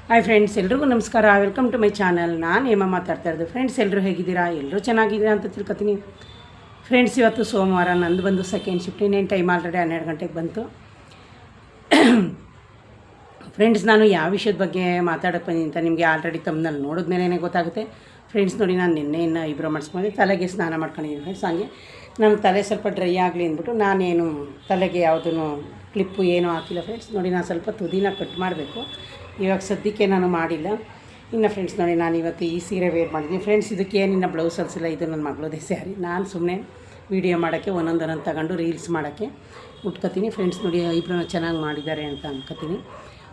Hi friends, ಎಲ್ರಿಗೂ ನಮಸ್ಕಾರ. Welcome to my channel. ನಾನು ಹೇಮ ಮಾತಾಡ್ತಾ ಇರೋದು. ಫ್ರೆಂಡ್ಸ್, ಎಲ್ಲರೂ ಹೇಗಿದ್ದೀರಾ? ಎಲ್ಲರೂ ಚೆನ್ನಾಗಿದ್ದೀರಾ ಅಂತ ತಿಳ್ಕೊತೀನಿ. ಫ್ರೆಂಡ್ಸ್, ಇವತ್ತು ಸೋಮವಾರ, ನಂದು ಬಂದು ಸೆಕೆಂಡ್ ಶಿಫ್ಟ್. ಇನ್ನೇನು ಟೈಮ್ ಆಲ್ರೆಡಿ 12 ಗಂಟೆಗೆ ಬಂತು. ಫ್ರೆಂಡ್ಸ್, ನಾನು ಯಾವ ವಿಷಯದ ಬಗ್ಗೆ ಮಾತಾಡೋಕ್ಕೆ ಬಂದಿದ್ದೀನಿ ಅಂತ ನಿಮಗೆ ಆಲ್ರೆಡಿ ತಮ್ಮನಲ್ಲಿ ನೋಡಿದ್ಮೇಲೆ ಗೊತ್ತಾಗುತ್ತೆ. ಫ್ರೆಂಡ್ಸ್, ನೋಡಿ, ನಾನು ನಿನ್ನೆ ಐಬ್ರೋ ಮಾಡಿಸ್ಕೊಂಡು ತಲೆಗೆ ಸ್ನಾನ ಮಾಡ್ಕೊಂಡಿದ್ದೀನಿ. ಫ್ರೆಂಡ್ಸ್, ಹಾಗೆ ನನ್ನ ತಲೆ ಸ್ವಲ್ಪ ಡ್ರೈ ಆಗಲಿ ಅಂದ್ಬಿಟ್ಟು ನಾನೇನು ತಲೆಗೆ ಯಾವುದೂ ಕ್ಲಿಪ್ಪು ಏನೂ ಹಾಕಿಲ್ಲ. ಫ್ರೆಂಡ್ಸ್, ನೋಡಿ, ನಾನು ಸ್ವಲ್ಪ ತುದಿನ ಕಟ್ ಮಾಡಬೇಕು. ಇವಾಗ ಸದ್ಯಕ್ಕೆ ನಾನು ಮಾಡಿಲ್ಲ. ಇನ್ನು ಫ್ರೆಂಡ್ಸ್, ನೋಡಿ, ನಾನು ಇವತ್ತು ಈ ಸೀರೆ ವೇರ್ ಮಾಡಿದ್ದೀನಿ. ಫ್ರೆಂಡ್ಸ್, ಇದಕ್ಕೆ ಏನಿನ್ನ ಬ್ಲೌಸ್ ಅನಿಸಿಲ್ಲ. ಇದು ನನ್ನ ಮಗಳದೇ ಸ್ಯಾರಿ. ನಾನು ಸುಮ್ಮನೆ ವೀಡಿಯೋ ಮಾಡೋಕ್ಕೆ ಒಂದೊಂದೊಂದು ತಗೊಂಡು ರೀಲ್ಸ್ ಮಾಡೋಕ್ಕೆ ಉಟ್ಕೋತೀನಿ. ಫ್ರೆಂಡ್ಸ್, ನೋಡಿ, ಐಬ್ರೋನ ಚೆನ್ನಾಗಿ ಮಾಡಿದ್ದಾರೆ ಅಂತ ಅನ್ಕೋತೀನಿ.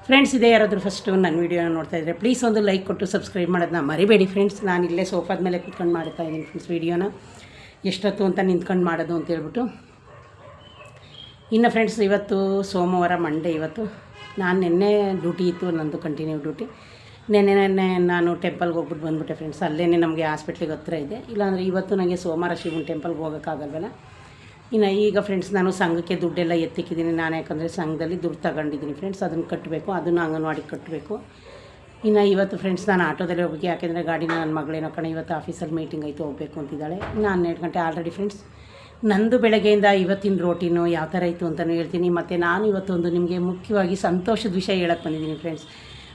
ಫ್ರೆಂಡ್ಸ್, ಇದೇ ಯಾರಾದರೂ ಫಸ್ಟು ನನ್ನ ವೀಡಿಯೋನ ನೋಡ್ತಾ ಇದ್ದರೆ ಪ್ಲೀಸ್ ಒಂದು ಲೈಕ್ ಕೊಟ್ಟು ಸಬ್ಸ್ಕ್ರೈಬ್ ಮಾಡೋದನ್ನ ಮರಿಬೇಡಿ. ಫ್ರೆಂಡ್ಸ್, ನಾನು ಇಲ್ಲೇ ಸೋಫಾದ ಮೇಲೆ ಕೂತ್ಕೊಂಡು ಮಾಡ್ತಾಯಿದ್ದೀನಿ. ಫ್ರೆಂಡ್ಸ್, ವೀಡಿಯೋನ ಎಷ್ಟೊತ್ತು ಅಂತ ನಿಂತ್ಕೊಂಡು ಮಾಡೋದು ಅಂತೇಳ್ಬಿಟ್ಟು. ಇನ್ನು ಫ್ರೆಂಡ್ಸ್, ಇವತ್ತು ಸೋಮವಾರ, ಮಂಡೇ. ಇವತ್ತು ನಾನು ನಿನ್ನೆ ಡ್ಯೂಟಿ ಇತ್ತು, ನಂದು ಕಂಟಿನ್ಯೂ ಡ್ಯೂಟಿ. ನೆನ್ನೆ ನಾನು ಟೆಂಪಲ್ಗೆ ಹೋಗ್ಬಿಟ್ಟು ಬಂದುಬಿಟ್ಟೆ. ಫ್ರೆಂಡ್ಸ್, ಅಲ್ಲೇ ನಮಗೆ ಹಾಸ್ಪಿಟ್ಲಿಗೆ ಹತ್ತಿರ ಇದೆ. ಇಲ್ಲಾಂದರೆ ಇವತ್ತು ನನಗೆ ಸೋಮವಾರ ಶಿವನ ಟೆಂಪಲ್ಗೆ ಹೋಗೋಕ್ಕಾಗಲ್ವಲ್ಲ. ಇನ್ನು ಈಗ ಫ್ರೆಂಡ್ಸ್, ನಾನು ಸಂಘಕ್ಕೆ ದುಡ್ಡೆಲ್ಲ ಎತ್ತಿಕ್ಕಿದ್ದೀನಿ. ನಾನು ಯಾಕಂದರೆ ಸಂಘದಲ್ಲಿ ದುಡ್ಡು ತಗೊಂಡಿದ್ದೀನಿ. ಫ್ರೆಂಡ್ಸ್, ಅದನ್ನು ಕಟ್ಟಬೇಕು. ಅದನ್ನು ಅಂಗನವಾಡಿಗೆ ಕಟ್ಟಬೇಕು. ಇನ್ನು ಇವತ್ತು ಫ್ರೆಂಡ್ಸ್, ನಾನು ಆಟೋದಲ್ಲಿ ಹೋಗ್ಬೇಕು. ಯಾಕೆಂದರೆ ಗಾಡಿನ ನನ್ನ ಮಗಳೇನೋ ಕಣ ಇವತ್ತು ಆಫೀಸಲ್ಲಿ ಮೀಟಿಂಗ್ ಆಯಿತು, ಹೋಗಬೇಕು ಅಂತಿದ್ದಾಳೆ. ಇನ್ನು 12 ಗಂಟೆ ಆಲ್ರೆಡಿ. ಫ್ರೆಂಡ್ಸ್, ನಂದು ಬೆಳಗ್ಗೆಯಿಂದ ಇವತ್ತಿನ ರೋಟೀನು ಯಾವ ಥರ ಇತ್ತು ಅಂತಲೂ ಹೇಳ್ತೀನಿ. ಮತ್ತು ನಾನು ಇವತ್ತೊಂದು ನಿಮಗೆ ಮುಖ್ಯವಾಗಿ ಸಂತೋಷದ ವಿಷಯ ಹೇಳಕ್ಕೆ ಬಂದಿದ್ದೀನಿ. ಫ್ರೆಂಡ್ಸ್,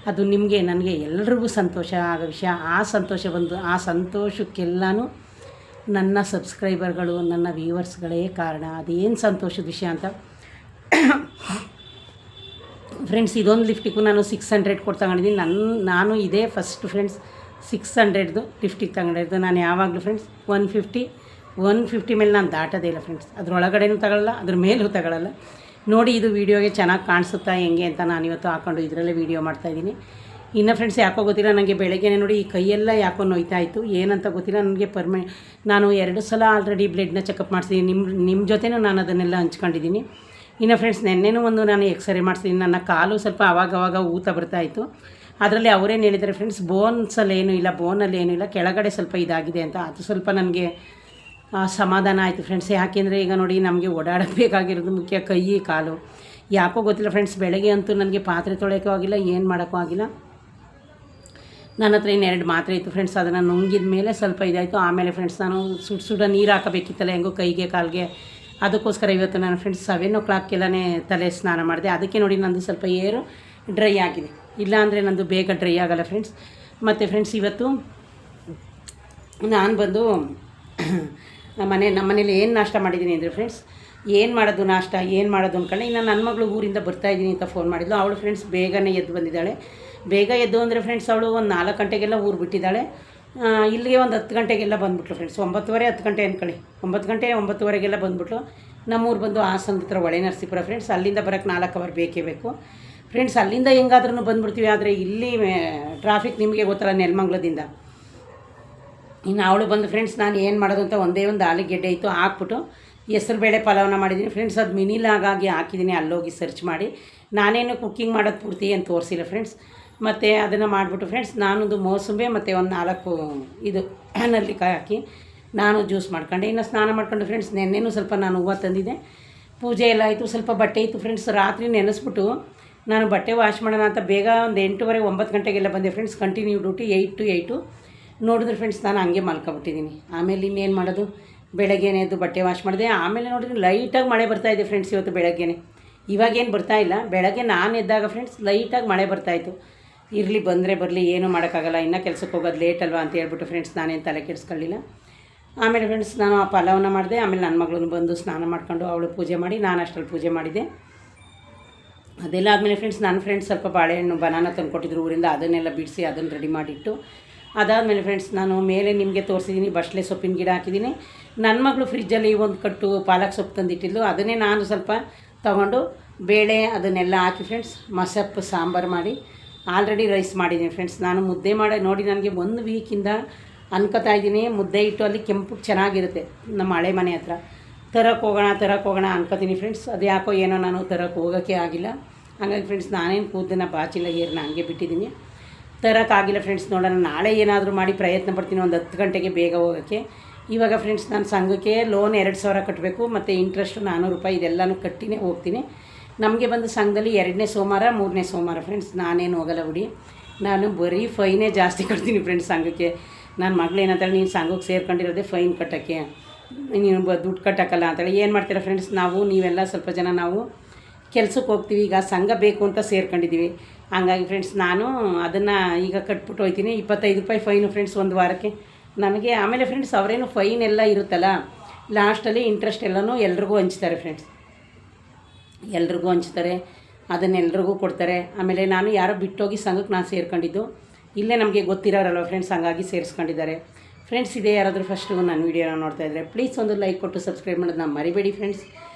ಅದು ನಿಮಗೆ, ನನಗೆ ಎಲ್ರಿಗೂ ಸಂತೋಷ ಆಗೋ ವಿಷಯ. ಆ ಸಂತೋಷಕ್ಕೆಲ್ಲನೂ ನನ್ನ ಸಬ್ಸ್ಕ್ರೈಬರ್ಗಳು, ನನ್ನ ವ್ಯೂವರ್ಸ್ಗಳೇ ಕಾರಣ. ಅದೇನು ಸಂತೋಷದ ವಿಷಯ ಅಂತ ಫ್ರೆಂಡ್ಸ್, ಇದೊಂದು ಲಿಫ್ಟಿಗೂ ನಾನು 600 ಕೊಟ್ಟು ತಗೊಂಡಿದ್ದೀನಿ. ನಾನು ಇದೇ ಫಸ್ಟ್ ಫ್ರೆಂಡ್ಸ್ 600ದು ಲಿಫ್ಟಿಗೆ ತಗೊಂಡಿದ್ದು. ನಾನು ಯಾವಾಗಲೂ ಫ್ರೆಂಡ್ಸ್ 150 ಮೇಲೆ ನಾನು ದಾಟೋದೇ ಇಲ್ಲ. ಫ್ರೆಂಡ್ಸ್, ಅದರೊಳಗಡೆನೂ ತಗೊಳ್ಳಲ್ಲ, ಅದ್ರ ಮೇಲೂ ತಗೊಳ್ಳಲ್ಲ. ನೋಡಿ, ಇದು ವೀಡಿಯೋಗೆ ಚೆನ್ನಾಗಿ ಕಾಣಿಸುತ್ತಾ ಹೆಂಗೆ ಅಂತ ನಾನು ಇವತ್ತು ಹಾಕ್ಕೊಂಡು ಇದರಲ್ಲೇ ವೀಡಿಯೋ ಮಾಡ್ತಾಯಿದ್ದೀನಿ. ಇನ್ನು ಫ್ರೆಂಡ್ಸ್, ಯಾಕೋ ಗೊತ್ತಿಲ್ಲ, ನನಗೆ ಬೆಳಗ್ಗೆ ನೋಡಿ ಈ ಕೈಯೆಲ್ಲ ಯಾಕೋ ನೋಯ್ತಾ ಇತ್ತು. ಏನಂತ ಗೊತ್ತಿಲ್ಲ ನನಗೆ. ನಾನು 2 ಸಲ ಆಲ್ರೆಡಿ ಬ್ಲಡ್ನ ಚೆಕಪ್ ಮಾಡಿಸಿದ್ದೀನಿ. ನಿಮ್ಮ ಜೊತೆನೂ ನಾನು ಅದನ್ನೆಲ್ಲ ಹಂಚ್ಕೊಂಡಿದ್ದೀನಿ. ಇನ್ನು ಫ್ರೆಂಡ್ಸ್, ನೆನ್ನೆನೂ ಒಂದು ನಾನು ಎಕ್ಸ್ರೇ ಮಾಡಿಸಿದ್ದೀನಿ. ನನ್ನ ಕಾಲು ಸ್ವಲ್ಪ ಆವಾಗವಾಗ ಊತ ಬರ್ತಾಯಿತ್ತು. ಅದರಲ್ಲಿ ಅವರೇನು ಹೇಳಿದ್ದಾರೆ ಫ್ರೆಂಡ್ಸ್, ಬೋನಲ್ಲಿ ಏನೂ ಇಲ್ಲ, ಕೆಳಗಡೆ ಸ್ವಲ್ಪ ಇದಾಗಿದೆ ಅಂತ. ಅದು ಸ್ವಲ್ಪ ನನಗೆ ಸಮಾಧಾನ ಆಯಿತು ಫ್ರೆಂಡ್ಸ್. ಯಾಕೆಂದರೆ ಈಗ ನೋಡಿ, ನಮಗೆ ಓಡಾಡೋಕ್ಕೆ ಬೇಕಾಗಿರೋದು ಮುಖ್ಯ, ಕೈ ಕಾಲು. ಯಾಕೋ ಗೊತ್ತಿಲ್ಲ ಫ್ರೆಂಡ್ಸ್, ಬೆಳಗ್ಗೆ ಅಂತೂ ನನಗೆ ಪಾತ್ರೆ ತೊಳೆಯೋಕ್ಕೂ ಆಗಿಲ್ಲ, ಏನು ಮಾಡೋಕ್ಕೂ ಆಗಿಲ್ಲ. ನನ್ನ ಹತ್ರ 2 ಮಾತ್ರೆ ಇತ್ತು ಫ್ರೆಂಡ್ಸ್. ಅದನ್ನು ನುಂಗಿದ ಮೇಲೆ ಸ್ವಲ್ಪ ಇದಾಯಿತು. ಆಮೇಲೆ ಫ್ರೆಂಡ್ಸ್, ನಾನು ಸುಡ ನೀರು ಹಾಕಬೇಕಿತ್ತಲ್ಲ ಹೆಂಗೋ ಕೈಗೆ ಕಾಲಿಗೆ. ಅದಕ್ಕೋಸ್ಕರ ಇವತ್ತು ನಾನು ಫ್ರೆಂಡ್ಸ್ 7 o'clockಗೆಲ್ಲೇ ತಲೆ ಸ್ನಾನ ಮಾಡಿದೆ. ಅದಕ್ಕೆ ನೋಡಿ, ನಂದು ಸ್ವಲ್ಪ ಏರು ಡ್ರೈ ಆಗಿದೆ. ಇಲ್ಲಾಂದರೆ ನಂದು ಬೇಗ ಡ್ರೈ ಆಗೋಲ್ಲ ಫ್ರೆಂಡ್ಸ್. ಮತ್ತು ಫ್ರೆಂಡ್ಸ್, ಇವತ್ತು ನಾನು ಬಂದು ನಮ್ಮ ಮನೇಲಿ ಏನು ನಾಷ್ಟ ಮಾಡಿದ್ದೀನಿ ಅಂದರೆ ಫ್ರೆಂಡ್ಸ್, ಏನು ಮಾಡೋದು ಅಂದ್ಕೊಂಡೆ. ಇನ್ನು ನನ್ನ ಮಗಳು ಊರಿಂದ ಬರ್ತಾಯಿದ್ದೀನಿ ಅಂತ ಫೋನ್ ಮಾಡಿದ್ಲು. ಅವಳು ಫ್ರೆಂಡ್ಸ್ ಬೇಗನೆ ಎದ್ದು ಬಂದಿದ್ದಾಳೆ. ಬೇಗ ಎದ್ದು ಅಂದರೆ ಫ್ರೆಂಡ್ಸ್, ಅವಳು ಒಂದು 4 ಗಂಟೆಗೆಲ್ಲ ಊರು ಬಿಟ್ಟಿದ್ದಾಳೆ. ಇಲ್ಲಿಗೆ ಒಂದು 10 ಗಂಟೆಗೆಲ್ಲ ಬಂದುಬಿಟ್ಲು ಫ್ರೆಂಡ್ಸ್. 9:30 10 ಗಂಟೆ ಅಂದ್ಕೊಳ್ಳಿ. 9 ಗಂಟೆ 9:15ಗೆಲ್ಲ ಬಂದುಬಿಟ್ಲು. ನಮ್ಮೂರು ಬಂದು ಹಾಸನ ಹತ್ರ ಹೊಳೆ ನರಸೀಪುರ ಫ್ರೆಂಡ್ಸ್. ಅಲ್ಲಿಂದ ಬರೋಕ್ಕೆ 4 ಅವರ್ ಬೇಕೇ ಬೇಕು ಫ್ರೆಂಡ್ಸ್. ಅಲ್ಲಿಂದ ಹೆಂಗಾದ್ರೂ ಬಂದುಬಿಡ್ತೀವಿ. ಆದರೆ ಇಲ್ಲಿ ಟ್ರಾಫಿಕ್ ನಿಮಗೆ ಗೊತ್ತಲ್ಲ, ನೆಲಮಂಗಲದಿಂದ. ಇನ್ನು ಅವಳು ಬಂದು ಫ್ರೆಂಡ್ಸ್, ನಾನು ಏನು ಮಾಡೋದು ಅಂತ ಒಂದೇ ಒಂದು ಆಲೂಗೆಡ್ಡೆ ಇತ್ತು, ಹಾಕ್ಬಿಟ್ಟು ಹೆಸರುಬೇಳೆ ಪಲಾವನ್ನ ಮಾಡಿದ್ದೀನಿ ಫ್ರೆಂಡ್ಸ್. ಅದು ಮಿನಿಲಾಗಾಗಿ ಹಾಕಿದ್ದೀನಿ. ಅಲ್ಲೋಗಿ ಸರ್ಚ್ ಮಾಡಿ. ನಾನೇನು ಕುಕ್ಕಿಂಗ್ ಮಾಡೋದು ಪೂರ್ತಿ ಏನು ತೋರಿಸಿಲ್ಲ ಫ್ರೆಂಡ್ಸ್. ಮತ್ತು ಅದನ್ನು ಮಾಡಿಬಿಟ್ಟು ಫ್ರೆಂಡ್ಸ್, ನಾನೊಂದು ಮೋಸಂಬಿ ಮತ್ತು ಒಂದು 4 ಇದು ನಲ್ಲಿಕಾಯಿ ಹಾಕಿ ನಾನು ಜ್ಯೂಸ್ ಮಾಡ್ಕೊಂಡೆ. ಇನ್ನು ಸ್ನಾನ ಮಾಡ್ಕೊಂಡು ಫ್ರೆಂಡ್ಸ್, ನೆನ್ನೆನೂ ಸ್ವಲ್ಪ ನಾನು ಹೂವು ತಂದಿದ್ದೆ. ಪೂಜೆ ಎಲ್ಲ ಆಯಿತು. ಸ್ವಲ್ಪ ಬಟ್ಟೆ ಇತ್ತು ಫ್ರೆಂಡ್ಸ್. ರಾತ್ರಿ ನೆನೆಸ್ಬಿಟ್ಟು ನಾನು ಬಟ್ಟೆ ವಾಶ್ ಮಾಡೋಣ ಅಂತ ಬೇಗ ಒಂದು 8:30 9 ಗಂಟೆಗೆಲ್ಲ ಬಂದೆ ಫ್ರೆಂಡ್ಸ್. ಕಂಟಿನ್ಯೂ ಡ್ಯೂಟಿ 8 to 8 ನೋಡಿದ್ರೆ ಫ್ರೆಂಡ್ಸ್, ನಾನು ಹಂಗೆ ಮಲ್ಕೊಬಿಟ್ಟಿದ್ದೀನಿ. ಆಮೇಲೆ ಇನ್ನೇನು ಮಾಡೋದು, ಬೆಳಗ್ಗೆನೇ ಎದ್ದು ಬಟ್ಟೆ ವಾಶ್ ಮಾಡಿದೆ. ಆಮೇಲೆ ನೋಡಿದ್ರೆ ಲೈಟಾಗಿ ಮಳೆ ಬರ್ತಾಯಿದೆ ಫ್ರೆಂಡ್ಸ್. ಇವತ್ತು ಬೆಳಗ್ಗೆನೇ, ಇವಾಗೇನು ಬರ್ತಾಯಿಲ್ಲ. ಬೆಳಗ್ಗೆ ನಾನು ಎದ್ದಾಗ ಫ್ರೆಂಡ್ಸ್ ಲೈಟಾಗಿ ಮಳೆ ಬರ್ತಾಯಿತ್ತು. ಇರಲಿ, ಬಂದರೆ ಬರಲಿ, ಏನೂ ಮಾಡೋಕ್ಕಾಗಲ್ಲ. ಇನ್ನೂ ಕೆಲಸಕ್ಕೆ ಹೋಗೋದು ಲೇಟ್ ಅಲ್ವಾ ಅಂತ ಹೇಳ್ಬಿಟ್ಟು ಫ್ರೆಂಡ್ಸ್, ನಾನೇನು ತಲೆ ಕೆಡಿಸ್ಕೊಳ್ಳಿಲ್ಲ. ಆಮೇಲೆ ಫ್ರೆಂಡ್ಸ್, ನಾನು ಆ ಪಲಾವನ್ನ ಮಾಡಿದೆ. ಆಮೇಲೆ ನನ್ನ ಮಗಳನ್ನು ಬಂದು ಸ್ನಾನ ಮಾಡ್ಕೊಂಡು ಅವಳು ಪೂಜೆ ಮಾಡಿ, ನಾನು ಅಷ್ಟರಲ್ಲಿ ಪೂಜೆ ಮಾಡಿದೆ. ಅದೆಲ್ಲ ಆದಮೇಲೆ ಫ್ರೆಂಡ್ಸ್, ನನ್ನ ಫ್ರೆಂಡ್ಸ್ ಸ್ವಲ್ಪ ಬಾಳೆಹಣ್ಣು ಬನಾನ ತಂದು ಕೊಟ್ಟಿದ್ರು ಊರಿಂದ. ಅದನ್ನೆಲ್ಲ ಬಿಡಿಸಿ ಅದನ್ನು ರೆಡಿ ಮಾಡಿಟ್ಟು, ಅದಾದಮೇಲೆ ಫ್ರೆಂಡ್ಸ್, ನಾನು ಮೇಲೆ ನಿಮಗೆ ತೋರಿಸಿದ್ದೀನಿ, ಬಸಳೆ ಸೊಪ್ಪಿನ ಗಿಡ ಹಾಕಿದ್ದೀನಿ. ನನ್ನ ಮಗಳು ಫ್ರಿಜ್ಜಲ್ಲಿ ಒಂದು ಕಟ್ಟು ಪಾಲಕ್ ಸೊಪ್ಪು ತಂದಿಟ್ಟಿದ್ದು, ಅದನ್ನೇ ನಾನು ಸ್ವಲ್ಪ ತೊಗೊಂಡು ಬೇಳೆ ಅದನ್ನೆಲ್ಲ ಹಾಕಿ ಫ್ರೆಂಡ್ಸ್ ಮಸಪ್ಪು ಸಾಂಬಾರು ಮಾಡಿ ಆಲ್ರೆಡಿ ರೈಸ್ ಮಾಡಿದ್ದೀನಿ ಫ್ರೆಂಡ್ಸ್. ನಾನು ಮುದ್ದೆ ಮಾಡಿ ನೋಡಿ, ನನಗೆ 1 ವೀಕಿಂದ ಅನ್ಕೋತಾ ಇದ್ದೀನಿ, ಮುದ್ದೆ ಇಟ್ಟು ಅಲ್ಲಿ ಕೆಂಪು ಚೆನ್ನಾಗಿರುತ್ತೆ ನಮ್ಮ ಹಳೆ ಮನೆ ಹತ್ರ. ತರಕ್ಕೆ ಹೋಗೋಣ ಅನ್ಕೋತೀನಿ ಫ್ರೆಂಡ್ಸ್. ಅದು ಯಾಕೋ ಏನೋ ನಾನು ತರಕ್ಕೆ ಹೋಗೋಕ್ಕೆ ಆಗಿಲ್ಲ. ಹಾಗಾಗಿ ಫ್ರೆಂಡ್ಸ್, ನಾನೇನು ಕೂದಲನ್ನ ಬಾಚಿಲ್ಲ, ಏರ್ನ ಹಂಗೆ ಬಿಟ್ಟಿದ್ದೀನಿ. ತರೋಕ್ಕಾಗಿಲ್ಲ ಫ್ರೆಂಡ್ಸ್. ನೋಡೋಣ, ನಾಳೆ ಏನಾದರೂ ಮಾಡಿ ಪ್ರಯತ್ನ ಪಡ್ತೀನಿ ಒಂದು 10 ಗಂಟೆಗೆ ಬೇಗ ಹೋಗೋಕ್ಕೆ. ಇವಾಗ ಫ್ರೆಂಡ್ಸ್, ನಾನು ಸಂಘಕ್ಕೆ ಲೋನ್ 2,000 ಕಟ್ಟಬೇಕು. ಮತ್ತು ಇಂಟ್ರೆಸ್ಟು 400 ರೂಪಾಯಿ. ಇದೆಲ್ಲನೂ ಕಟ್ಟಿನೇ ಹೋಗ್ತೀನಿ. ನಮಗೆ ಬಂದು ಸಂಘದಲ್ಲಿ 2ನೇ ಸೋಮವಾರ 3ನೇ ಸೋಮವಾರ ಫ್ರೆಂಡ್ಸ್. ನಾನೇನು ಹೋಗಲ್ಲ ಬಿಡಿ, ನಾನು ಬರೀ ಫೈನೇ ಜಾಸ್ತಿ ಕಟ್ತೀನಿ ಫ್ರೆಂಡ್ಸ್ ಸಂಘಕ್ಕೆ. ನನ್ನ ಮಗಳು ಏನಂತಾಳೆ, ನೀನು ಸಂಘಕ್ಕೆ ಸೇರ್ಕೊಂಡಿರೋದೇ ಫೈನ್ ಕಟ್ಟೋಕ್ಕೆ, ನೀನು ದುಡ್ಡು ಕಟ್ಟೋಕ್ಕಲ್ಲ ಅಂತೇಳಿ. ಏನು ಮಾಡ್ತೀರಾ ಫ್ರೆಂಡ್ಸ್, ನೀವೆಲ್ಲ ಸ್ವಲ್ಪ ಜನ ನಾವು ಕೆಲ್ಸಕ್ಕೆ ಹೋಗ್ತೀವಿ, ಈಗ ಸಂಘ ಬೇಕು ಅಂತ ಸೇರ್ಕೊಂಡಿದ್ದೀವಿ. ಹಂಗಾಗಿ ಫ್ರೆಂಡ್ಸ್ ನಾನು ಅದನ್ನು ಈಗ ಕಟ್ಬಿಟ್ಟು ಹೋಗ್ತೀನಿ. 25 ರೂಪಾಯಿ ಫೈನು ಫ್ರೆಂಡ್ಸ್ ಒಂದು ವಾರಕ್ಕೆ ನನಗೆ. ಆಮೇಲೆ ಫ್ರೆಂಡ್ಸ್ ಅವರೇನು ಫೈನ್ ಎಲ್ಲ ಇರುತ್ತಲ್ಲ, ಲಾಸ್ಟಲ್ಲಿ ಇಂಟ್ರೆಸ್ಟ್ ಎಲ್ಲನೂ ಎಲ್ರಿಗೂ ಹಂಚ್ತಾರೆ ಫ್ರೆಂಡ್ಸ್, ಎಲ್ರಿಗೂ ಹಂಚ್ತಾರೆ, ಅದನ್ನೆಲ್ರಿಗೂ ಕೊಡ್ತಾರೆ. ಆಮೇಲೆ ನಾನು ಯಾರೋ ಬಿಟ್ಟೋಗಿ ಸಂಘಕ್ಕೆ ನಾನು ಸೇರ್ಕೊಂಡಿದ್ದು, ಇಲ್ಲೇ ನಮಗೆ ಗೊತ್ತಿರೋರಲ್ವ ಫ್ರೆಂಡ್ಸ್, ಹಂಗಾಗಿ ಸೇರಿಸ್ಕೊಂಡಿದ್ದಾರೆ ಫ್ರೆಂಡ್ಸ್. ಇದೇ ಯಾರಾದರೂ ಫಸ್ಟು ನನ್ನ ವೀಡಿಯೋನ ನೋಡ್ತಾಯಿದ್ರೆ ಪ್ಲೀಸ್ ಒಂದು ಲೈಕ್ ಕೊಟ್ಟು ಸಬ್ಸ್ಕ್ರೈಬ್ ಮಾಡೋದು ನಾನು ಮರಿಬೇಡಿ ಫ್ರೆಂಡ್ಸ್.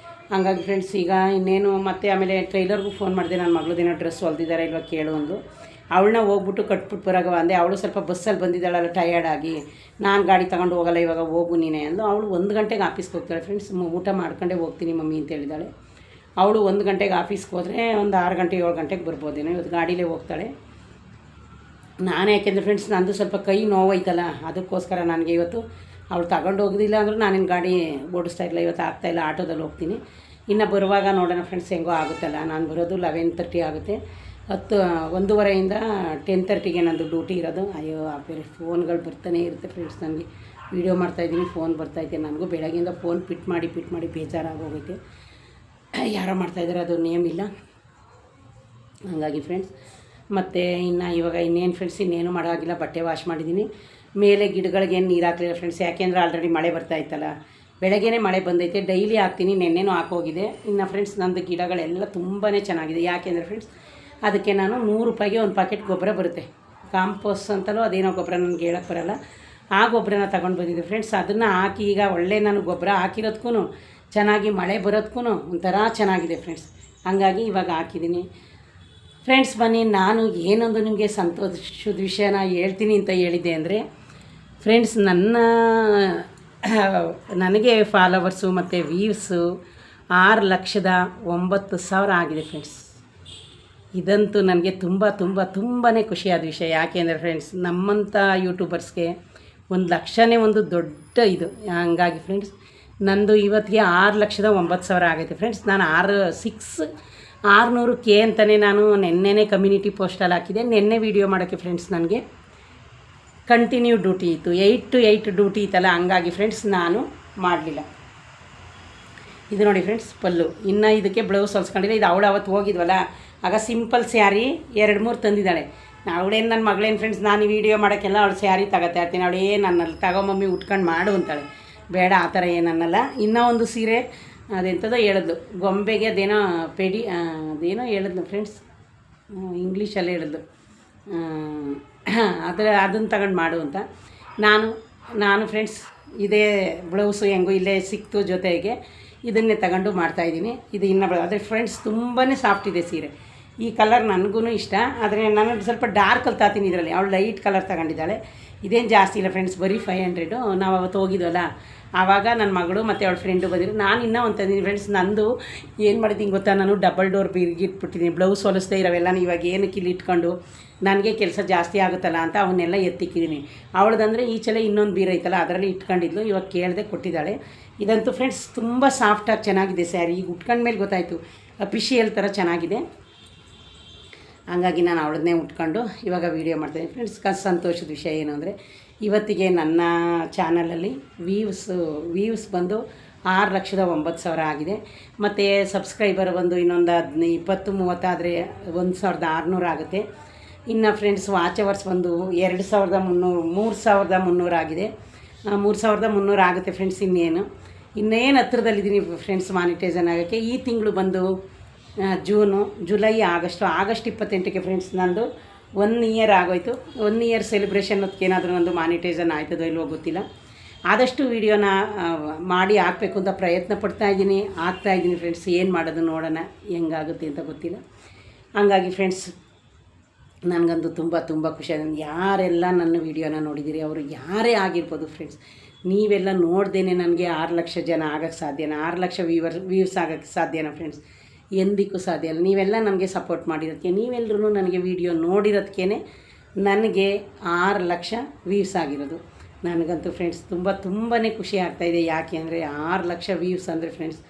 ಹಂಗಾಗಿ ಫ್ರೆಂಡ್ಸ್ ಈಗ ಇನ್ನೇನು ಮತ್ತೆ ಆಮೇಲೆ ಟ್ರೈಲರ್ಗೂ ಫೋನ್ ಮಾಡಿದೆ, ನನ್ನ ಮಗಳದೇನೋ ಡ್ರೆಸ್ ಹೊಲ್ದಿದ್ದಾರೆ ಇಲ್ವ ಕೇಳು ಒಂದು. ಅವಳನ್ನ ಹೋಗ್ಬಿಟ್ಟು ಕಟ್ಬಿಟ್ಟು ಬರೋಗವ ಅಂದೆ. ಅವಳು ಸ್ವಲ್ಪ ಬಸ್ಸಲ್ಲಿ ಬಂದಿದ್ದಾಳಲ್ಲ ಟಯರ್ಡ್ ಆಗಿ, ನಾನು ಗಾಡಿ ತೊಗೊಂಡು ಹೋಗಲ್ಲ ಇವಾಗ, ಹೋಗು ನೀನೇ ಅಂದು. ಅವಳು 1 ಗಂಟೆಗೆ ಆಫೀಸ್ಗೆ ಹೋಗ್ತಾಳೆ ಫ್ರೆಂಡ್ಸ್. ಊಟ ಮಾಡ್ಕೊಂಡೇ ಹೋಗ್ತೀನಿ ಮಮ್ಮಿ ಅಂತ ಹೇಳಿದ್ದಾಳೆ. ಅವಳು 1 ಗಂಟೆಗೆ ಆಫೀಸ್ಗೆ ಹೋದರೆ ಒಂದು 6 ಗಂಟೆ 7 ಗಂಟೆಗೆ ಬರ್ಬೋದೇನೋ. ಇವತ್ತು ಗಾಡೀಲೇ ಹೋಗ್ತಾಳೆ. ನಾನು ಯಾಕೆಂದರೆ ಫ್ರೆಂಡ್ಸ್ ನಂದು ಸ್ವಲ್ಪ ಕೈ ನೋವೈತಲ್ಲ, ಅದಕ್ಕೋಸ್ಕರ ನನಗೆ ಇವತ್ತು ಅವಳು ತಗೊಂಡು ಹೋಗೋದಿಲ್ಲ ಅಂದರೂ ನಾನಿನ್ನು ಗಾಡಿ ಓಡಿಸ್ತಾ ಇಲ್ಲ, ಇವತ್ತು ಆಗ್ತಾಯಿಲ್ಲ, ಆಟೋದಲ್ಲಿ ಹೋಗ್ತೀನಿ. ಇನ್ನು ಬರುವಾಗ ನೋಡೋಣ ಫ್ರೆಂಡ್ಸ್, ಹೆಂಗೋ ಆಗುತ್ತಲ್ಲ. ನಾನು ಬರೋದು 11:30 ಆಗುತ್ತೆ. 1:30 10:30ಗೆ ನಂದು ಡ್ಯೂಟಿ ಇರೋದು. ಅಯ್ಯೋ ಬೇರೆ ಫೋನ್ಗಳು ಬರ್ತಾನೆ ಇರುತ್ತೆ ಫ್ರೆಂಡ್ಸ್. ನನಗೆ ವೀಡಿಯೋ ಮಾಡ್ತಾಯಿದ್ದೀನಿ, ಫೋನ್ ಬರ್ತಾಯಿದೆ ನನಗೂ. ಬೆಳಗ್ಗೆಯಿಂದ ಫೋನ್ ಪಿಟ್ ಮಾಡಿ ಬೇಜಾರಾಗೋಗೈತೆ. ಯಾರೋ ಮಾಡ್ತಾಯಿದ್ದಾರೆ, ಅದು ನೇಮ್ ಇಲ್ಲ. ಹಾಗಾಗಿ ಫ್ರೆಂಡ್ಸ್ ಮತ್ತು ಇವಾಗ ಇನ್ನೇನು ಫ್ರೆಂಡ್ಸ್, ಇನ್ನೇನು ಮಾಡೋಂಗಿಲ್ಲ. ಬಟ್ಟೆ ವಾಶ್ ಮಾಡಿದ್ದೀನಿ. ಮೇಲೆ ಗಿಡಗಳಿಗೇನು ನೀರು ಹಾಕಲಿಲ್ಲ ಫ್ರೆಂಡ್ಸ್, ಯಾಕೆಂದರೆ ಆಲ್ರೆಡಿ ಮಳೆ ಬರ್ತಾಯಿತ್ತಲ್ಲ. ಬೆಳಗ್ಗೆನೇ ಮಳೆ ಬಂದೈತೆ, ಡೈಲಿ ಹಾಕ್ತೀನಿ, ನೆನ್ನೆನೂ ಹಾಕೋಗಿದೆ. ಇನ್ನು ಫ್ರೆಂಡ್ಸ್ ನಂದು ಗಿಡಗಳೆಲ್ಲ ತುಂಬಾ ಚೆನ್ನಾಗಿದೆ. ಯಾಕೆಂದರೆ ಫ್ರೆಂಡ್ಸ್ ಅದಕ್ಕೆ ನಾನು 100 ರೂಪಾಯಿಗೆ ಒಂದು ಪ್ಯಾಕೆಟ್ ಗೊಬ್ಬರ ಬರುತ್ತೆ, ಕಾಂಪೋಸ್ಟ್ ಅಂತಲೂ ಅದೇನೋ ಗೊಬ್ಬರ ನನಗೆ ಹೇಳೋಕ್ಕೆ ಬರೋಲ್ಲ. ಆ ಗೊಬ್ಬರನ ತಗೊಂಡು ಬಂದಿದ್ದೆ ಫ್ರೆಂಡ್ಸ್. ಅದನ್ನು ಹಾಕಿ ಈಗ ಒಳ್ಳೆ ನಾನು ಗೊಬ್ಬರ ಹಾಕಿರೋದಕ್ಕೂ ಚೆನ್ನಾಗಿ ಮಳೆ ಬರೋದಕ್ಕೂ ಒಂಥರ ಚೆನ್ನಾಗಿದೆ ಫ್ರೆಂಡ್ಸ್. ಹಂಗಾಗಿ ಇವಾಗ ಹಾಕಿದ್ದೀನಿ ಫ್ರೆಂಡ್ಸ್. ಬನ್ನಿ, ನಾನು ಏನೊಂದು ನಿಮಗೆ ಸಂತೋಷದ ವಿಷಯನ ಹೇಳ್ತೀನಿ ಅಂತ ಹೇಳಿದ್ದೆ ಅಂದರೆ ಫ್ರೆಂಡ್ಸ್, ನನಗೆ ಫಾಲೋವರ್ಸು ಮತ್ತು ವ್ಯೂವ್ಸು 6,09,000 ಆಗಿದೆ ಫ್ರೆಂಡ್ಸ್. ಇದಂತೂ ನನಗೆ ತುಂಬಾ ಖುಷಿಯಾದ ವಿಷಯ. ಯಾಕೆಂದರೆ ಫ್ರೆಂಡ್ಸ್ ನಮ್ಮಂಥ ಯೂಟ್ಯೂಬರ್ಸ್ಗೆ 1,00,000ನೇ ಒಂದು ದೊಡ್ಡ ಇದು. ಹಂಗಾಗಿ ಫ್ರೆಂಡ್ಸ್ ನಂದು ಇವತ್ತಿಗೆ 6,09,000 ಆಗೈತೆ ಫ್ರೆಂಡ್ಸ್. ನಾನು 600K ಅಂತಲೇ ನಾನು ನೆನ್ನೆನೇ ಕಮ್ಯುನಿಟಿ ಪೋಸ್ಟಲ್ಲಿ ಹಾಕಿದೆ. ನೆನ್ನೆ ವೀಡಿಯೋ ಮಾಡೋಕ್ಕೆ ಫ್ರೆಂಡ್ಸ್ ನನಗೆ ಕಂಟಿನ್ಯೂ ಡ್ಯೂಟಿ ಇತ್ತು, 8 to 8 ಡ್ಯೂಟಿ ಇತ್ತಲ್ಲ. ಹಂಗಾಗಿ ಫ್ರೆಂಡ್ಸ್ ನಾನು ಮಾಡಲಿಲ್ಲ. ಇದು ನೋಡಿ ಫ್ರೆಂಡ್ಸ್ ಪಲ್ಲು. ಇನ್ನು ಇದಕ್ಕೆ ಬ್ಲೌಸ್ ಹೊಲ್ಸ್ಕೊಂಡಿಲ್ಲ. ಇದು ಅವಳು ಅವತ್ತು ಹೋಗಿದ್ವಲ್ಲ, ಆಗ ಸಿಂಪಲ್ ಸ್ಯಾರಿ 2-3 ತಂದಿದ್ದಾಳೆ. ಅವಳೇನು ನನ್ನ ಮಗಳೇನು ಫ್ರೆಂಡ್ಸ್, ನಾನು ವೀಡಿಯೋ ಮಾಡೋಕ್ಕೆಲ್ಲ ಅವಳು ಸ್ಯಾರಿ ತಗೋತಾ ಇರ್ತೀನಿ. ಅವಳೇ ನನ್ನಲ್ಲಿ ತಗೋ ಮಮ್ಮಿ ಉಟ್ಕೊಂಡು ಮಾಡು ಅಂತಾಳೆ. ಬೇಡ, ಆ ಥರ ಏನನ್ನಲ್ಲ. ಇನ್ನೂ ಒಂದು ಸೀರೆ ಅದೆಂಥದೋ ಹೇಳಿದ್ಲು, ಗೊಂಬೆಗೆ ಅದೇನೋ ಅದೇನೋ ಹೇಳಿದ್ಲು ಫ್ರೆಂಡ್ಸ್, ಇಂಗ್ಲೀಷಲ್ಲೇ ಹೇಳಿದ್ಲು. ಅದನ್ನು ತಗೊಂಡು ಮಾಡು ಅಂತ. ನಾನು ಫ್ರೆಂಡ್ಸ್ ಇದೇ ಬ್ಲೌಸು ಹೆಂಗೋ ಇಲ್ಲೇ ಸಿಕ್ತು, ಜೊತೆಗೆ ಇದನ್ನೇ ತಗೊಂಡು ಮಾಡ್ತಾಯಿದ್ದೀನಿ. ಇದು ಇನ್ನೂ ಆದರೆ ಫ್ರೆಂಡ್ಸ್ ತುಂಬಾ ಸಾಫ್ಟ್ ಇದೆ ಸೀರೆ. ಈ ಕಲರ್ ನನಗೂ ಇಷ್ಟ, ಆದರೆ ನಾನು ಸ್ವಲ್ಪ ಡಾರ್ಕಲ್ಲಿ ತಾತೀನಿ ಇದರಲ್ಲಿ. ಅವಳು ಲೈಟ್ ಕಲರ್ ತಗೊಂಡಿದ್ದಾಳೆ. ಇದೇನು ಜಾಸ್ತಿ ಇಲ್ಲ ಫ್ರೆಂಡ್ಸ್, ಬರೀ 500. ನಾವು ಅವತ್ತು ಹೋಗಿದ್ವಲ್ಲ, ಆವಾಗ ನನ್ನ ಮಗಳು ಮತ್ತು ಅವಳ ಫ್ರೆಂಡು ಬಂದಿದ್ರು. ನಾನು ಇನ್ನೂ ಒಂದು ತಂದಿದ್ದೀನಿ ಫ್ರೆಂಡ್ಸ್. ನಂದು ಏನು ಮಾಡಿದ್ದೀನಿ ಗೊತ್ತಾ, ನಾನು ಡಬಲ್ ಡೋರ್ ಬಿರ್ಗಿಟ್ಬಿಟ್ಟಿದ್ದೀನಿ. ಬ್ಲೌಸ್ ಹೊಲಿಸ್ತಾ ಇರೋವೆಲ್ಲ ಇವಾಗ ಏನಕ್ಕೆ ಇಲ್ಲಿ ಇಟ್ಕೊಂಡು ನನಗೆ ಕೆಲಸ ಜಾಸ್ತಿ ಆಗುತ್ತಲ್ಲ ಅಂತ ಅವನ್ನೆಲ್ಲ ಎತ್ತಿಕ್ಕಿದ್ದೀನಿ. ಅವಳದಂದರೆ ಈಚೆಲ್ಲ ಇನ್ನೊಂದು ಬೀರ ಐತಲ್ಲ, ಅದರಲ್ಲಿ ಇಟ್ಕೊಂಡಿದ್ಲು. ಇವಾಗ ಕೇಳದೆ ಕೊಟ್ಟಿದ್ದಾಳೆ. ಇದಂತೂ ಫ್ರೆಂಡ್ಸ್ ತುಂಬ ಸಾಫ್ಟಾಗಿ ಚೆನ್ನಾಗಿದೆ ಸ್ಯಾರಿ. ಈಗ ಉಟ್ಕೊಂಡ್ಮೇಲೆ ಗೊತ್ತಾಯಿತು, ಅಫಿಷಿಯಲ್ ಥರ ಚೆನ್ನಾಗಿದೆ. ಹಂಗಾಗಿ ನಾನು ಅವಳನ್ನೇ ಉಟ್ಕೊಂಡು ಇವಾಗ ವೀಡಿಯೋ ಮಾಡ್ತಾಯಿದ್ದೀನಿ ಫ್ರೆಂಡ್ಸ್. ಸಂತೋಷದ ವಿಷಯ ಏನು ಅಂದರೆ ಇವತ್ತಿಗೆ ನನ್ನ ಚಾನಲಲ್ಲಿ ವ್ಯೂವ್ಸ್ ಬಂದು 6,09,000 ಆಗಿದೆ. ಮತ್ತು ಸಬ್ಸ್ಕ್ರೈಬರ್ ಬಂದು ಇನ್ನೊಂದು 20-30 ಆದರೆ 1,600 ಆಗುತ್ತೆ. ಇನ್ನು ಫ್ರೆಂಡ್ಸ್ ವಾಚ್ ಅವರ್ಸ್ ಬಂದು 3,300 ಆಗಿದೆ. 3,300 ಆಗುತ್ತೆ ಫ್ರೆಂಡ್ಸ್. ಇನ್ನೇನು ಹತ್ರದಲ್ಲಿದ್ದೀನಿ ಫ್ರೆಂಡ್ಸ್ ಮಾನಿಟೈಸನ್ ಆಗೋಕ್ಕೆ. ಈ ತಿಂಗಳು ಬಂದು ಜೂನು, ಜುಲೈ, ಆಗಸ್ಟ್ 28ಕ್ಕೆ ಫ್ರೆಂಡ್ಸ್ ನಂದು 1 ಇಯರ್ ಆಗೋಯ್ತು. 1 ಇಯರ್ ಸೆಲೆಬ್ರೇಷನ್ ಅದಕ್ಕೇನಾದರೂ ನಂದು ಮಾನಿಟೈಸನ್ ಆಯ್ತದೋ ಇಲ್ವೋ ಗೊತ್ತಿಲ್ಲ. ಆದಷ್ಟು ವೀಡಿಯೋನ ಮಾಡಿ ಹಾಕಬೇಕು ಅಂತ ಪ್ರಯತ್ನ ಪಡ್ತಾಯಿದ್ದೀನಿ, ಆಗ್ತಾಯಿದ್ದೀನಿ ಫ್ರೆಂಡ್ಸ್. ಏನು ಮಾಡೋದು ನೋಡೋಣ, ಹೆಂಗಾಗುತ್ತೆ ಅಂತ ಗೊತ್ತಿಲ್ಲ. ಹಂಗಾಗಿ ಫ್ರೆಂಡ್ಸ್ ನನಗಂತೂ ತುಂಬ ಖುಷಿ ಆಗಿದೆ. ಯಾರೆಲ್ಲ ನನ್ನ ವೀಡಿಯೋನ ನೋಡಿದ್ದೀರಿ ಅವರು ಯಾರೇ ಆಗಿರ್ಬೋದು ಫ್ರೆಂಡ್ಸ್, ನೀವೆಲ್ಲ ನೋಡ್ದೇನೆ ನನಗೆ 6 ಲಕ್ಷ ಜನ ಆಗೋಕ್ಕೆ ಸಾಧ್ಯನಾ? 6 ಲಕ್ಷ ವ್ಯೂವ್ಸ್ ಆಗೋಕ್ಕೆ ಸಾಧ್ಯನಾ ಫ್ರೆಂಡ್ಸ್? ಎಂದಿಗೂ ಸಾಧ್ಯ ಇಲ್ಲ. ನೀವೆಲ್ಲ ನನಗೆ ಸಪೋರ್ಟ್ ಮಾಡಿರೋದಕ್ಕೆ, ನೀವೆಲ್ಲರೂ ನನಗೆ ವೀಡಿಯೋ ನೋಡಿರೋದಕ್ಕೇ ನನಗೆ 6 ಲಕ್ಷ ವ್ಯೂವ್ಸ್ ಆಗಿರೋದು. ನನಗಂತೂ ಫ್ರೆಂಡ್ಸ್ ತುಂಬಾ ಖುಷಿ ಆಗ್ತಾಯಿದೆ. ಯಾಕೆ ಅಂದರೆ 6 ಲಕ್ಷ ವ್ಯೂವ್ಸ್ ಅಂದರೆ ಫ್ರೆಂಡ್ಸ್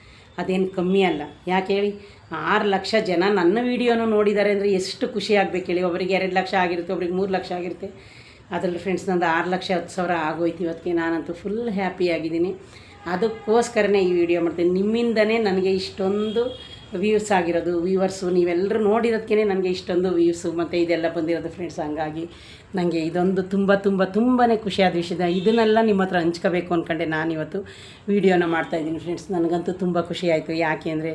ಅದೇನು ಕಮ್ಮಿ ಅಲ್ಲ. ಯಾಕೆ ಹೇಳಿ, 6 ಲಕ್ಷ ಜನ ನನ್ನ ವೀಡಿಯೋನು ನೋಡಿದ್ದಾರೆ ಅಂದರೆ ಎಷ್ಟು ಖುಷಿ ಆಗಬೇಕು ಹೇಳಿ. ಒಬ್ಬರಿಗೆ 2 ಲಕ್ಷ ಆಗಿರುತ್ತೆ, ಒಬ್ರಿಗೆ 3 ಲಕ್ಷ ಆಗಿರುತ್ತೆ. ಅದರಲ್ಲಿ ಫ್ರೆಂಡ್ಸ್ ನಂದು 6,10,000 ಆಗೋಯ್ತು ಇವತ್ತಿಗೆ. ನಾನಂತೂ ಫುಲ್ ಹ್ಯಾಪಿಯಾಗಿದ್ದೀನಿ. ಅದಕ್ಕೋಸ್ಕರನೇ ಈ ವಿಡಿಯೋ ಮಾಡ್ತೀನಿ. ನಿಮ್ಮಿಂದನೇ ನನಗೆ ಇಷ್ಟೊಂದು ವ್ಯೂಸ್ ಆಗಿರೋದು, ವ್ಯೂವರ್ಸು ನೀವೆಲ್ಲರೂ ನೋಡಿರೋದಕ್ಕೇ ನನಗೆ ಇಷ್ಟೊಂದು ವ್ಯೂಸು ಮತ್ತು ಇದೆಲ್ಲ ಬಂದಿರೋದು ಫ್ರೆಂಡ್ಸ್. ಹಂಗಾಗಿ ನನಗೆ ಇದೊಂದು ತುಂಬಾ ಖುಷಿಯಾದ ವಿಷಯ. ಇದನ್ನೆಲ್ಲ ನಿಮ್ಮ ಹತ್ರ ಹಂಚ್ಕೋಬೇಕು ಅಂದ್ಕೊಂಡೆ ನಾನಿವತ್ತು ವೀಡಿಯೋನ ಮಾಡ್ತಾಯಿದ್ದೀನಿ ಫ್ರೆಂಡ್ಸ್. ನನಗಂತೂ ತುಂಬ ಖುಷಿ ಆಯಿತು. ಯಾಕೆ ಅಂದರೆ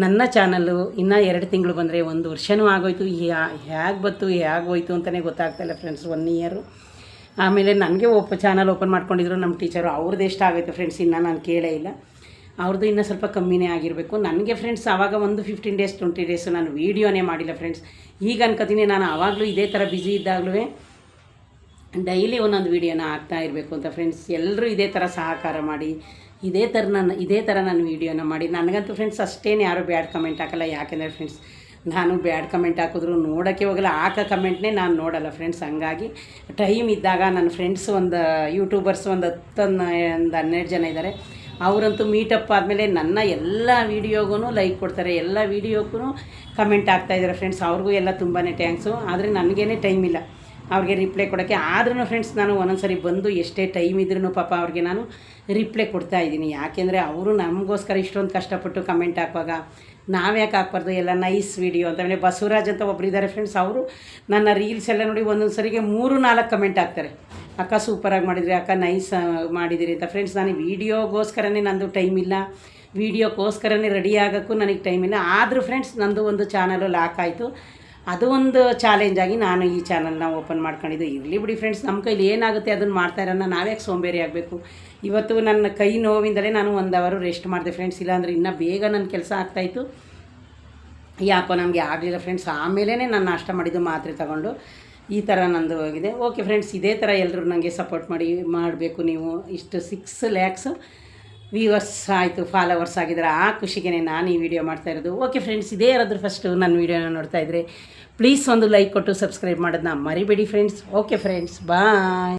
ನನ್ನ ಚಾನಲ್ಲು ಇನ್ನೂ 2 ತಿಂಗಳು ಬಂದರೆ 1 ವರ್ಷವೂ ಆಗೋಯ್ತು. ಹೇಗೆ ಹೋಯ್ತು ಅಂತಲೇ ಗೊತ್ತಾಗ್ತಾಯಿಲ್ಲ ಫ್ರೆಂಡ್ಸ್. 1 ಇಯರು ಆಮೇಲೆ ನನಗೆ ಚಾನಲ್ ಓಪನ್ ಮಾಡ್ಕೊಂಡಿದ್ರು ನಮ್ಮ ಟೀಚರು. ಅವ್ರದ್ದು ಎಷ್ಟು ಆಗೋಯ್ತು ಫ್ರೆಂಡ್ಸ್ ಇನ್ನೂ ನಾನು ಕೇಳೇ ಇಲ್ಲ. ಅವ್ರದ್ದು ಇನ್ನೂ ಸ್ವಲ್ಪ ಕಮ್ಮಿನೇ ಆಗಿರಬೇಕು. ನನಗೆ ಫ್ರೆಂಡ್ಸ್ ಆವಾಗ ಒಂದು 15 ಡೇಸ್ 20 ಡೇಸು ನಾನು ವೀಡಿಯೋನೇ ಮಾಡಿಲ್ಲ ಫ್ರೆಂಡ್ಸ್. ಈಗ ಅನ್ಕೋತೀನಿ ನಾನು ಆವಾಗಲೂ ಇದೇ ಥರ ಬ್ಯುಸಿ ಇದ್ದಾಗಲೂ ಡೈಲಿ ಒಂದೊಂದು ವೀಡಿಯೋನ ಹಾಕ್ತಾ ಇರಬೇಕು ಅಂತ ಫ್ರೆಂಡ್ಸ್. ಎಲ್ಲರೂ ಇದೇ ಥರ ಸಹಕಾರ ಮಾಡಿ ಇದೇ ಥರ ನಾನು ವೀಡಿಯೋನ ಮಾಡಿ. ನನಗಂತೂ ಫ್ರೆಂಡ್ಸ್ ಅಷ್ಟೇನು ಯಾರೂ ಬ್ಯಾಡ್ ಕಮೆಂಟ್ ಹಾಕಲ್ಲ. ಯಾಕೆಂದರೆ ಫ್ರೆಂಡ್ಸ್ ನಾನು ಬ್ಯಾಡ್ ಕಮೆಂಟ್ ಹಾಕಿದ್ರು ನೋಡೋಕ್ಕೆ ಹೋಗಲ್ಲ, ಹಾಕೋ ಕಮೆಂಟ್ನೇ ನಾನು ನೋಡಲ್ಲ ಫ್ರೆಂಡ್ಸ್. ಹಂಗಾಗಿ ಟೈಮ್ ಇದ್ದಾಗ ನನ್ನ ಫ್ರೆಂಡ್ಸ್ ಒಂದು ಯೂಟ್ಯೂಬರ್ಸ್ ಒಂದು 12 ಜನ ಇದ್ದಾರೆ. ಅವರಂತೂ ಮೀಟಪ್ ಆದಮೇಲೆ ನನ್ನ ಎಲ್ಲ ವೀಡಿಯೋಗೂ ಲೈಕ್ ಕೊಡ್ತಾರೆ, ಎಲ್ಲ ವೀಡಿಯೋಕ್ಕೂ ಕಮೆಂಟ್ ಆಗ್ತಾಯಿದ್ದಾರೆ ಫ್ರೆಂಡ್ಸ್. ಅವ್ರಿಗೂ ಎಲ್ಲ ತುಂಬಾ ಥ್ಯಾಂಕ್ಸು. ಆದರೆ ನನಗೇನೆ ಟೈಮ್ ಇಲ್ಲ ಅವ್ರಿಗೆ ರಿಪ್ಲೈ ಕೊಡೋಕ್ಕೆ. ಆದ್ರೂ ಫ್ರೆಂಡ್ಸ್ ನಾನು ಒಂದೊಂದು ಸರಿ ಬಂದು ಎಷ್ಟೇ ಟೈಮ್ ಇದ್ರೂ ಪಾಪ ಅವ್ರಿಗೆ ನಾನು ರಿಪ್ಲೈ ಕೊಡ್ತಾಯಿದ್ದೀನಿ. ಯಾಕೆಂದರೆ ಅವರು ನಮಗೋಸ್ಕರ ಇಷ್ಟೊಂದು ಕಷ್ಟಪಟ್ಟು ಕಮೆಂಟ್ ಹಾಕುವಾಗ ನಾವ್ಯಾಕೆ ಹಾಕ್ಬಾರ್ದು, ಎಲ್ಲ ನೈಸ್ ವೀಡಿಯೋ ಅಂತ. ಆಮೇಲೆ ಬಸವರಾಜ್ ಅಂತ ಒಬ್ಬರಿದ್ದಾರೆ ಫ್ರೆಂಡ್ಸ್. ಅವರು ನನ್ನ ರೀಲ್ಸ್ ಎಲ್ಲ ನೋಡಿ ಒಂದೊಂದು ಸರಿಗೆ 3-4 ಕಮೆಂಟ್ ಹಾಕ್ತಾರೆ. ಅಕ್ಕ ಸೂಪರಾಗಿ ಮಾಡಿದ್ರಿ, ಅಕ್ಕ ನೈಸ್ ಮಾಡಿದಿರಿ ಅಂತ. ಫ್ರೆಂಡ್ಸ್ ನಾನು ವೀಡಿಯೋಗೋಸ್ಕರನೇ ನಂದು ಟೈಮ್ ಇಲ್ಲ, ವೀಡಿಯೋಕ್ಕೋಸ್ಕರನೇ ರೆಡಿ ಆಗೋಕ್ಕೂ ನನಗೆ ಟೈಮ್ ಇಲ್ಲ. ಆದರೂ ಫ್ರೆಂಡ್ಸ್ ನಂದು ಒಂದು ಚಾನಲು ಲಾಕ್ ಆಯಿತು. ಅದು ಒಂದು ಚಾಲೆಂಜಾಗಿ ನಾನು ಈ ಚಾನಲ್ನ ಓಪನ್ ಮಾಡ್ಕೊಂಡಿದ್ದು. ಇರಲಿ ಬಿಡಿ ಫ್ರೆಂಡ್ಸ್, ನಮ್ಮ ಕೈಲಿ ಏನಾಗುತ್ತೆ ಅದನ್ನು ಮಾಡ್ತಾ ಇರೋಣ, ನಾವ್ಯಾಕೆ ಸೋಂಬೇರಿ ಆಗಬೇಕು. ಇವತ್ತು ನನ್ನ ಕೈ ನೋವಿಂದಲೇ ನಾನು 1 ಅವರ್ ರೆಸ್ಟ್ ಮಾಡಿದೆ ಫ್ರೆಂಡ್ಸ್. ಇಲ್ಲಾಂದರೆ ಇನ್ನೂ ಬೇಗ ನನ್ನ ಕೆಲಸ ಆಗ್ತಾಯಿತ್ತು. ಯಾಕೋ ನನಗೆ ಆಗಲಿಲ್ಲ ಫ್ರೆಂಡ್ಸ್. ಆಮೇಲೆ ನಾನು ನಾಷ್ಟ ಮಾಡಿದ್ದು ಮಾತ್ರೆ ತಗೊಂಡು ಈ ಥರ ನಂದು ಹೋಗಿದೆ. ಓಕೆ ಫ್ರೆಂಡ್ಸ್, ಇದೇ ಥರ ಎಲ್ಲರೂ ನನಗೆ ಸಪೋರ್ಟ್ ಮಾಡಬೇಕು. ನೀವು ಇಷ್ಟು 6 ಲ್ಯಾಕ್ಸು ವ್ಯೂವರ್ಸ್ ಆಯಿತು, ಫಾಲೋವರ್ಸ್ ಆಗಿದ್ದಾರೆ. ಆ ಖುಷಿಗೆ ನಾನು ಈ ವಿಡಿಯೋ ಮಾಡ್ತಾಯಿರೋದು. ಓಕೆ ಫ್ರೆಂಡ್ಸ್, ಇದೇ ಯಾರಾದರೂ ಫಸ್ಟು ನನ್ನ ವೀಡಿಯೋನ ನೋಡ್ತಾಯಿದ್ರೆ ಪ್ಲೀಸ್ ಒಂದು ಲೈಕ್ ಕೊಟ್ಟು ಸಬ್ಸ್ಕ್ರೈಬ್ ಮಾಡೋದನ್ನ ಮರಿಬೇಡಿ ಫ್ರೆಂಡ್ಸ್. ಓಕೆ ಫ್ರೆಂಡ್ಸ್, ಬಾಯ್.